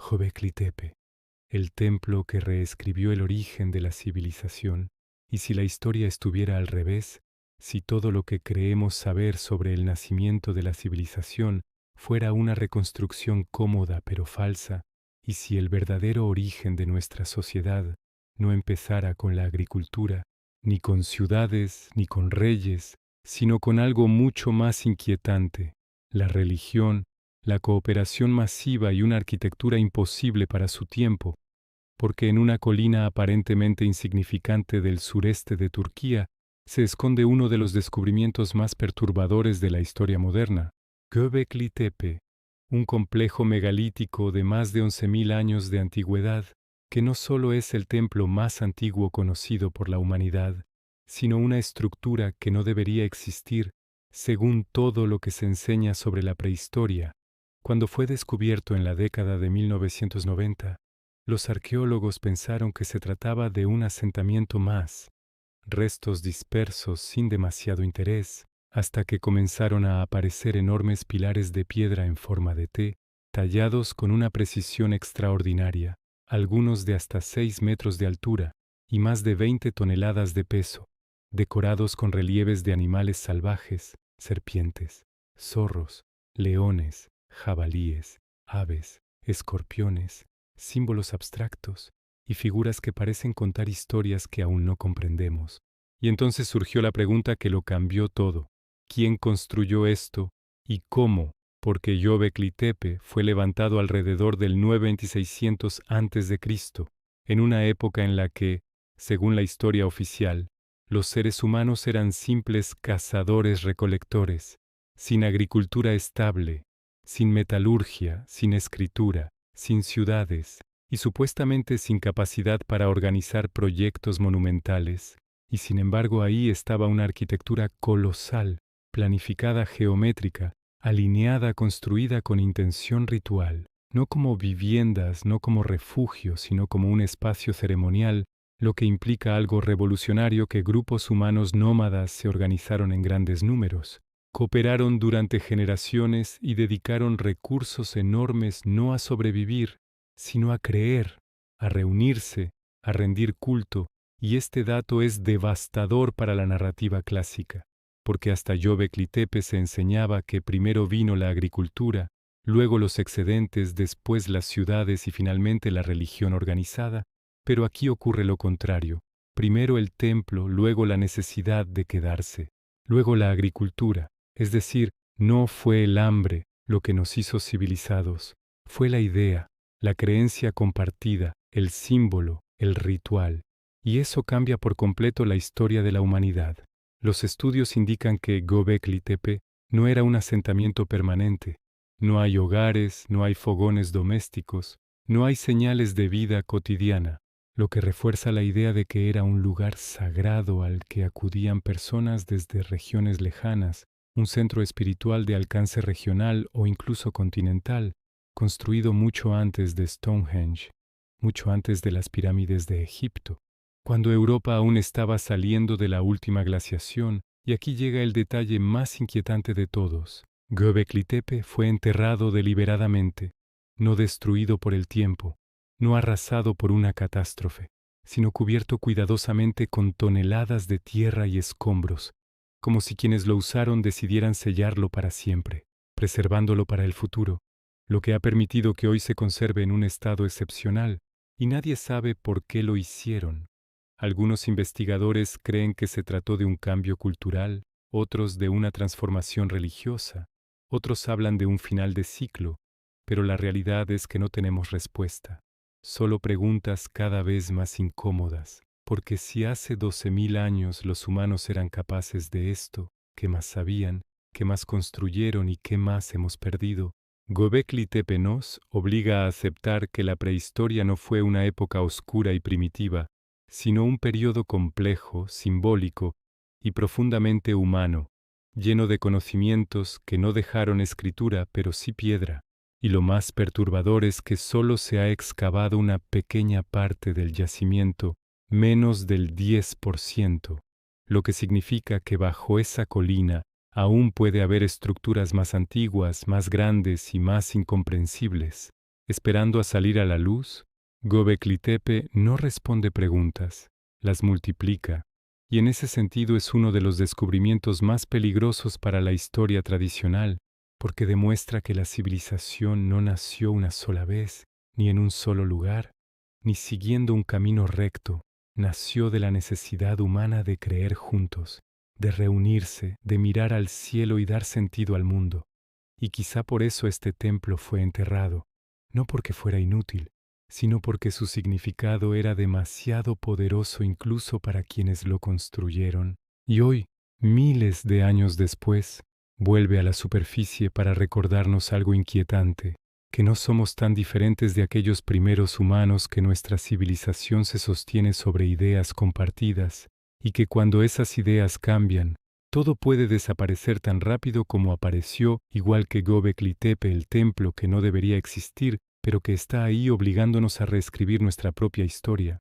Göbekli Tepe, el templo que reescribió el origen de la civilización. Y si la historia estuviera al revés, si todo lo que creemos saber sobre el nacimiento de la civilización fuera una reconstrucción cómoda pero falsa, y si el verdadero origen de nuestra sociedad no empezara con la agricultura, ni con ciudades, ni con reyes, sino con algo mucho más inquietante, la religión, la cooperación masiva y una arquitectura imposible para su tiempo, porque en una colina aparentemente insignificante del sureste de Turquía se esconde uno de los descubrimientos más perturbadores de la historia moderna, Göbekli Tepe, un complejo megalítico de más de 11.000 años de antigüedad, que no solo es el templo más antiguo conocido por la humanidad, sino una estructura que no debería existir según todo lo que se enseña sobre la prehistoria. Cuando fue descubierto en la década de 1990, los arqueólogos pensaron que se trataba de un asentamiento más, restos dispersos sin demasiado interés, hasta que comenzaron a aparecer enormes pilares de piedra en forma de T, tallados con una precisión extraordinaria, algunos de hasta 6 metros de altura y más de 20 toneladas de peso, decorados con relieves de animales salvajes, serpientes, zorros, leones, jabalíes, aves, escorpiones, símbolos abstractos y figuras que parecen contar historias que aún no comprendemos. Y entonces surgió la pregunta que lo cambió todo. ¿Quién construyó esto y cómo? Porque Göbekli Tepe fue levantado alrededor del 9.600 a.C., en una época en la que, según la historia oficial, los seres humanos eran simples cazadores-recolectores, sin agricultura estable, sin metalurgia, sin escritura, sin ciudades, y supuestamente sin capacidad para organizar proyectos monumentales. Y sin embargo ahí estaba una arquitectura colosal, planificada geométrica, alineada, construida con intención ritual, no como viviendas, no como refugio, sino como un espacio ceremonial, lo que implica algo revolucionario que grupos humanos nómadas se organizaron en grandes números, cooperaron durante generaciones y dedicaron recursos enormes no a sobrevivir, sino a creer, a reunirse, a rendir culto, y este dato es devastador para la narrativa clásica, porque hasta Göbekli Tepe se enseñaba que primero vino la agricultura, luego los excedentes, después las ciudades y finalmente la religión organizada, pero aquí ocurre lo contrario, primero el templo, luego la necesidad de quedarse, luego la agricultura, es decir, no fue el hambre lo que nos hizo civilizados, fue la idea, la creencia compartida, el símbolo, el ritual. Y eso cambia por completo la historia de la humanidad. Los estudios indican que Göbekli Tepe no era un asentamiento permanente. No hay hogares, no hay fogones domésticos, no hay señales de vida cotidiana, lo que refuerza la idea de que era un lugar sagrado al que acudían personas desde regiones lejanas, un centro espiritual de alcance regional o incluso continental, construido mucho antes de Stonehenge, mucho antes de las pirámides de Egipto, cuando Europa aún estaba saliendo de la última glaciación, y aquí llega el detalle más inquietante de todos. Göbekli Tepe fue enterrado deliberadamente, no destruido por el tiempo, no arrasado por una catástrofe, sino cubierto cuidadosamente con toneladas de tierra y escombros, como si quienes lo usaron decidieran sellarlo para siempre, preservándolo para el futuro, lo que ha permitido que hoy se conserve en un estado excepcional, y nadie sabe por qué lo hicieron. Algunos investigadores creen que se trató de un cambio cultural, otros de una transformación religiosa, otros hablan de un final de ciclo, pero la realidad es que no tenemos respuesta. Solo preguntas cada vez más incómodas, porque si hace 12.000 años los humanos eran capaces de esto, ¿qué más sabían? ¿Qué más construyeron y qué más hemos perdido? Göbekli Tepe nos obliga a aceptar que la prehistoria no fue una época oscura y primitiva, sino un periodo complejo, simbólico y profundamente humano, lleno de conocimientos que no dejaron escritura pero sí piedra. Y lo más perturbador es que solo se ha excavado una pequeña parte del yacimiento, menos del 10%, lo que significa que bajo esa colina aún puede haber estructuras más antiguas, más grandes y más incomprensibles. Esperando a salir a la luz, Göbekli Tepe no responde preguntas, las multiplica, y en ese sentido es uno de los descubrimientos más peligrosos para la historia tradicional, porque demuestra que la civilización no nació una sola vez, ni en un solo lugar, ni siguiendo un camino recto, nació de la necesidad humana de creer juntos, de reunirse, de mirar al cielo y dar sentido al mundo. Y quizá por eso este templo fue enterrado, no porque fuera inútil, sino porque su significado era demasiado poderoso incluso para quienes lo construyeron. Y hoy, miles de años después, vuelve a la superficie para recordarnos algo inquietante, que no somos tan diferentes de aquellos primeros humanos, que nuestra civilización se sostiene sobre ideas compartidas, y que cuando esas ideas cambian, todo puede desaparecer tan rápido como apareció, igual que Göbekli Tepe, el templo que no debería existir, pero que está ahí obligándonos a reescribir nuestra propia historia.